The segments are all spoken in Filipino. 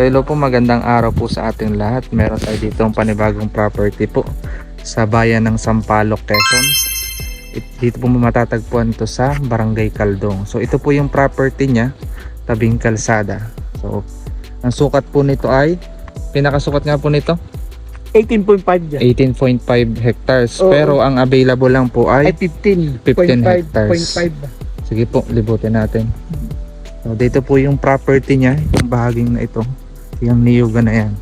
So hello po, magandang araw po sa ating lahat. Meron tayo dito ang panibagong property po sa bayan ng Sampaloc, Quezon. Dito po matatagpuan ito sa Barangay Caldong. So ito po yung property niya, tabing kalsada. So ang sukat po nito ay, pinakasukat nga po nito 18.5 dyan. 18.5 hectares. Oo. Pero ang available lang po ay Ay 15 hectares. 0.5. Sige po, libutin natin. So dito po yung property niya, yung bahaging na ito, yung niyugan na yan.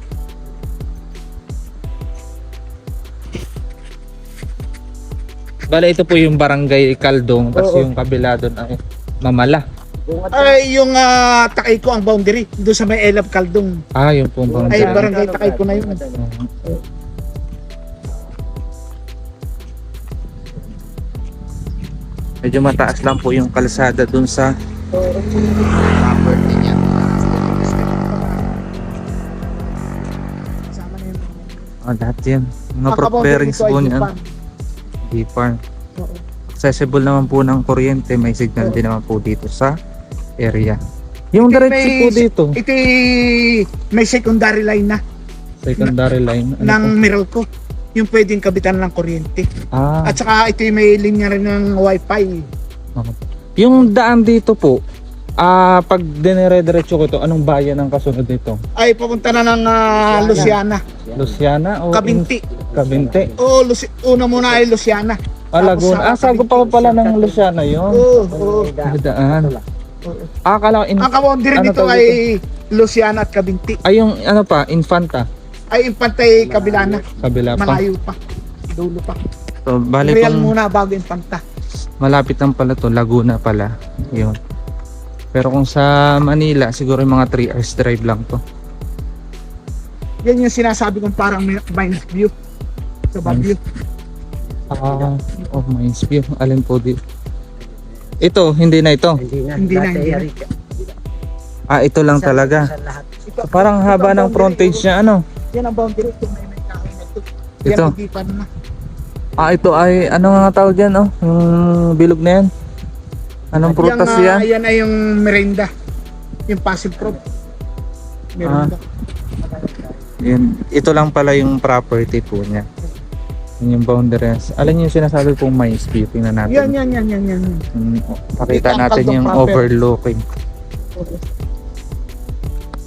Bale, ito po yung Barangay Caldong, tapos Oo. yung kabila doon ay Mamala. Ay yung Takay ko ang boundary doon sa may Elab Caldong. Ah, yung pong Ay boundary. barangay Takay ko na yun. Medyo mataas lang po yung kalsada doon sa property niya. Kasama na yun. Oh, lahat yan. Mga Ang kaboundary preparings nito ay po niyan. Dipan. Deeper. Oo. Accessible naman po ng kuryente, may signal din naman po dito sa area. Yung diretso po dito, Ito may secondary line na secondary line. Ano ng po? Meralco. Yung pwedeng kabitan ng kuryente. Ah, At saka ito may linya rin ng wifi. okay. Yung daan dito po, pag dinire-diretso ko to, anong bayan ang kasunod dito? Ay papunta na ng Luciana. Luciana o Kabinti. Kabinte? Oo, una muna ay Luciana. Laguna. Sago pa pala ng Luciana yun. Oo, oo. Daan. Akala ko Ang kaboundary ano dito tawag ay Luciana at Kabinti. ay yung ano pa, Infanta. Ay Infantay kabila na. Kabila pa. Malayo pa. Dulo pa. So, bali Real kung muna bago Infanta. malapit lang pala to, Laguna pala. Yun. Pero kung sa Manila, siguro yung mga 3 hours drive lang to. Yan yung sinasabi kong parang Mines View. Sa Baguio. Oh, Mines View. Alin po dito? Ito, hindi na ito. Hindi na. Ito lang talaga. Ito, Parang haba ng frontage niya, ano? Yan ang boundary. Ito may kahoy na ito. Ito. Yan ang dipan na. Ito ay, ano nga tawag yan, oh? Yung bilog na yan. Anong prutas yan? Yan ay yung merinda. Yung passive crop. Merinda. Yun, ito lang pala yung property po niya. Yun yung boundaries. Alin yung sinasabi pong Mines View? Tingnan natin. Yan. Pakita Ito ang natin Caldong yung proper. overlooking.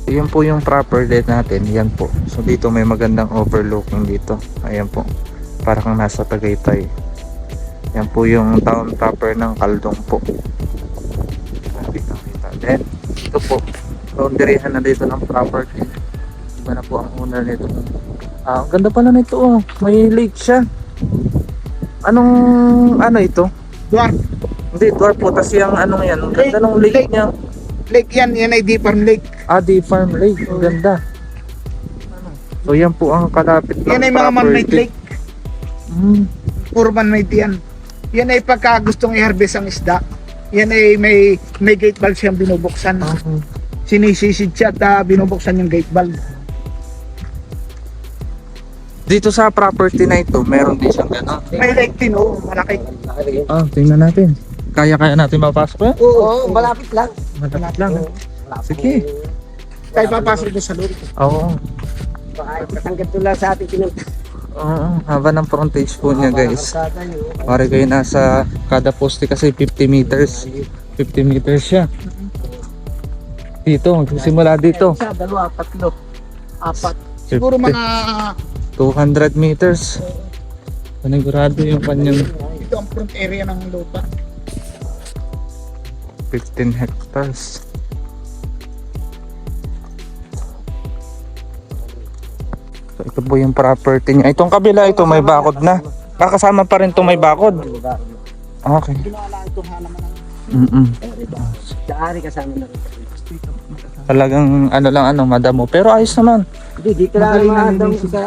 Yun po yung property natin. Yan po. So dito may magandang overlooking dito. Ayan po. Para kang nasa Tagaytay. Yan po yung town proper ng Caldong po. Kita. Then, ito po. Boundaryhan na dito ng property. Iba na po ang owner nito. Ang ganda pala nito, oh. May lake siya. Anong ano ito? Dwarf. Hindi, dwarf po. Tas yung anong yan. Ang ganda ng lake niya. Lake yan ay Deep Farm Lake. Deep Farm Lake. Ang ganda. So yan po ang kalapit ng Yan ay mga man-made lake. Puro man-made yan. Yan ay pagka gustong i-harvest ang isda. Yan ay may gate valve siyang binubuksan. Sinisisid siya at binubuksan yung gate valve. Dito sa property na ito, meron din siyang gano'n. May lake din, oh, malaki. Tingnan natin. Kaya natin mapasok yan? Oo, malapit lang. Malapit lang. Sige. Tayo papasok doon sa loob. Oo. Hanggang tula sa ating pinunta. Oo. Haba ng frontage po niya, guys. Pare kayo nasa kada poste kasi 50 meters. 50 meters siya. Dito, simula dito. Isa, dalawa, tatlo, apat. Siguro 50. mga 200 meters. Panigurado yung kanyang ito ang front area ng lupa. 15 hectares. So, ito po yung property niya. Itong kabila, ito may bakod na. Kakasama pa rin itong may bakod. Okay. Ginawa itong halaman Daari kasama na rin. Talagang ano lang, madamo. Pero ayos naman. Hindi, dito lang Magaling na maadam nilinis sa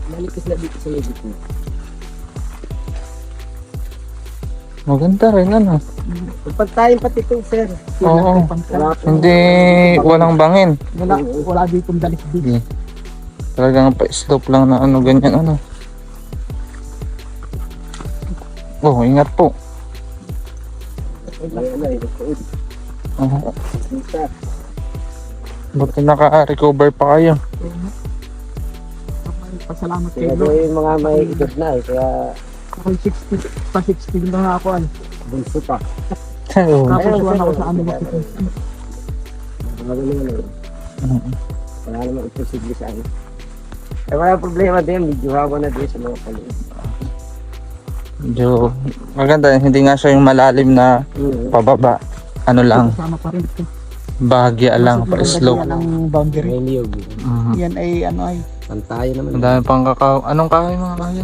malikis na dito sa may dito. Maganda rin, ano. Pagtayin pati ito, sir. Oo. Wala po. Hindi, walang bangin. Wala ditong dalisdis. Hindi. Talagang pa-slope lang na ganyan, Oh, ingat po. Oo. Buti naka-recover pa kayo. Pasalamat Kaya kayo. doon yung mga may edad na eh. Kaya Ako 60, pa 60 na ako. bunso pa. Oo. Kapasuan ako sa ano makikita. Mga ganun eh. Mhm. Wala naman imposible sa akin. Eh wala problema din. Medyo hawa na din sa mga paligid. Medyo maganda. Hindi nga siya yung malalim na pababa. Ano lang, Kasama pa rin ito. bahagya lang, pa slope. Yan ang boundary. May niyog. Mhm. Yan ay ano ay Pantayo naman. Ang dami pang kakao. Anong kahoy mga kahoy?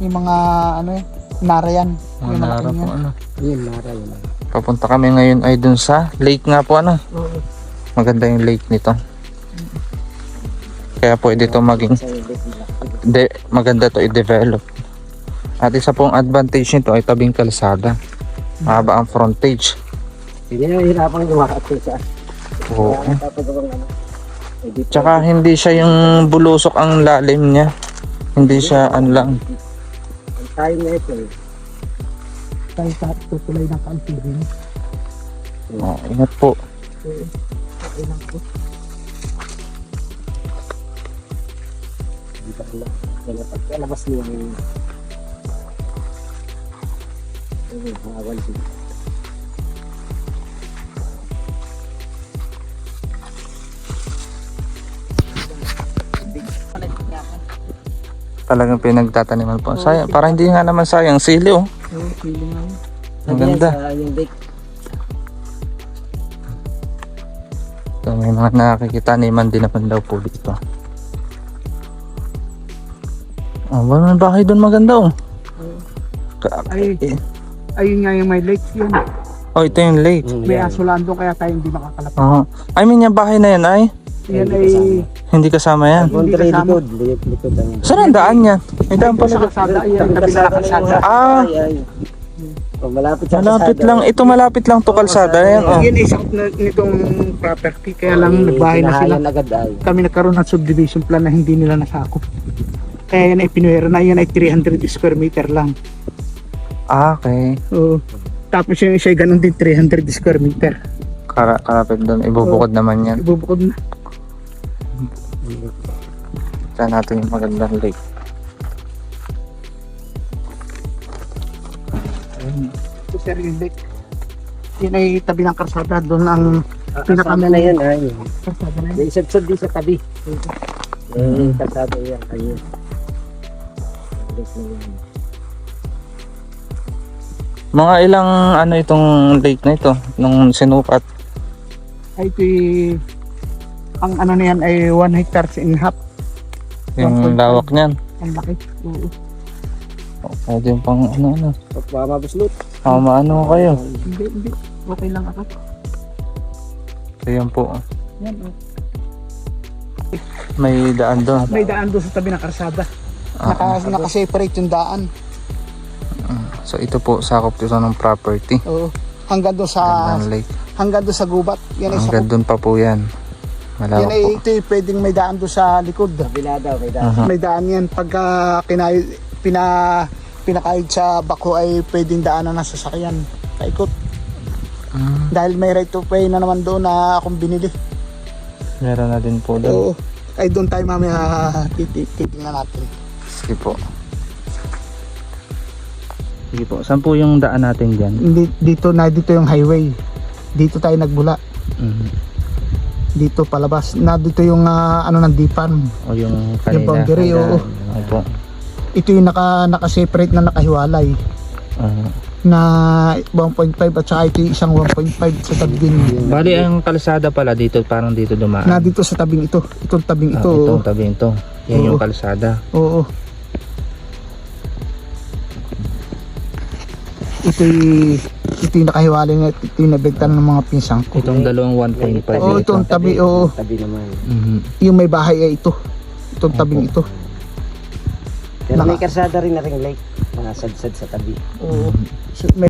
yung mga ano eh, narayan. Mga Yung nara po yan. ano. Yun, nara yun. Papunta kami ngayon ay dun sa lake nga po ano. Oo. Maganda yung lake nito. Kaya pwede to maging Sa ibig nila. maganda to i-develop. At isa pong advantage nito ay tabing kalsada. Mahaba ang frontage. Hindi na hirapang lumakat sa Oo. kaya napapagawang ano. Eh, di Tsaka hindi siya yung bulusok ang lalim niya. Hindi siya ano lang. Pantayo na ito eh. Tayo sa tutulay ng kantigin. Oh, ingat po. Okay lang po. Hindi pa sila. Kaya pagkalabas niya yung hawan sila. Talagang pinagtataniman po. Sayang, para hindi nga naman sayang. Sili oh. Oo, feeling nga yun. Ang ganda. Sa yung lake. So, may mga nakikitaniman din naman daw po dito. Oh, wala na bahay doon maganda oh. Ay. Ayun nga yung may lake yun. Oh, ito yung lake. May aso lang doon kaya tayo hindi makakalapit. Oh. I mean, yung bahay na yan ay Yan Hindi ay hindi kasama yan. Kontra kasama. likod. Likod ang Saan ang daan yan? May daan sa pala. kalsada. Yan ang tabi na kalsada. Ah, Oh, malapit sa malapit kalsada. lang. Ito malapit lang to kalsada. Yan oh. Yan ay isang nitong property. Kaya lang nagbahay na sila. Tinahayan agad ay. Kami nagkaroon ng subdivision plan na hindi nila nasakop. Kaya yan ay pinuwera na. Yan ay 300 square meter lang. Ah, okay. Oo. Tapos yung isa ay ganun din 300 square meter. Karapit doon. Ibubukod naman yan. Ibubukod na. Saan natin yung magandang lake. Ito sir yung lake. Yan ay tabi ng karsada. Doon ang Kasama na yan ay. karsada na yun. May isad-sad din sa tabi. Eh, kasama yan. Ayun. Lake na yan. Mga ilang ano itong lake na ito nung sinukat. Ay ito ang ano na yan ay 1 hectares and half. Yung 1.5. lawak niyan. Ang laki. Oo. Pwede yung pang ano. Mabuslot. Maano kayo. Hindi. Okay lang ako. So yan po. Yan. Oh. May daan doon. May daan doon sa tabi ng karsada. Ah, Naka-separate yung daan. so ito po sakop dito ng property. Oo. Hanggang doon sa Gandang lake. hanggang doon sa gubat. Yan ay Hanggang doon pa po yan. Malawak yan ay po. ito ay pwedeng may daan doon sa likod. Kabila daw, may daan. Aha. May daan yan pagka pinakayod sa bako ay pwedeng daanan ng sasakyan. Kaikot. Dahil may right of way na naman doon na akong binili. Meron na din po doon. Oo. Ay doon tayo mamaya titignan natin. Sige po. Sige po. Saan po yung daan natin dyan? Dito yung highway. Dito tayo nagbula. Mhm. Dito palabas. Na dito yung ano ng dipan. O yung kanina. Yung boundary, hanggang- oo. Opo. Ito yung naka-separate na nakahiwalay. Na 1.5 at saka ito yung isang 1.5 sa tabi din. Bali ang kalsada pala dito, parang dito dumaan. Na dito sa tabing ito. Itong tabing ito. Itong tabing ito. Yan yung Oo. kalsada. Oo. Ito yung nakahiwalay na ito yung nabigtan ng mga pinsang ko. Itong dalawang 1.5 Oo, dito. itong tabi, oo. Tabi naman. Mhm. Yung may bahay ay ito. Itong tabing ito. Pero may karsada rin na ring lake. Mga sad-sad sa tabi. Oo. So, may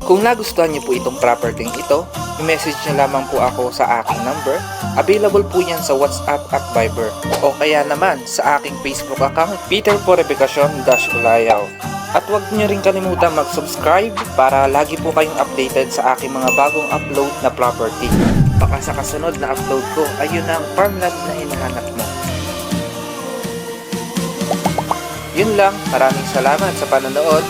Kung nagustuhan niyo po itong property ito, i-message niyo lamang po ako sa aking number. Available po yan sa WhatsApp at Viber. O kaya naman sa aking Facebook account, Peter Purificacion-Ulayaw. At huwag niyo rin kalimutan mag-subscribe para lagi po kayong updated sa aking mga bagong upload na property. Baka sa kasunod na upload ko, ayun ang farmland na hinahanap mo. Yun lang, maraming salamat sa panonood.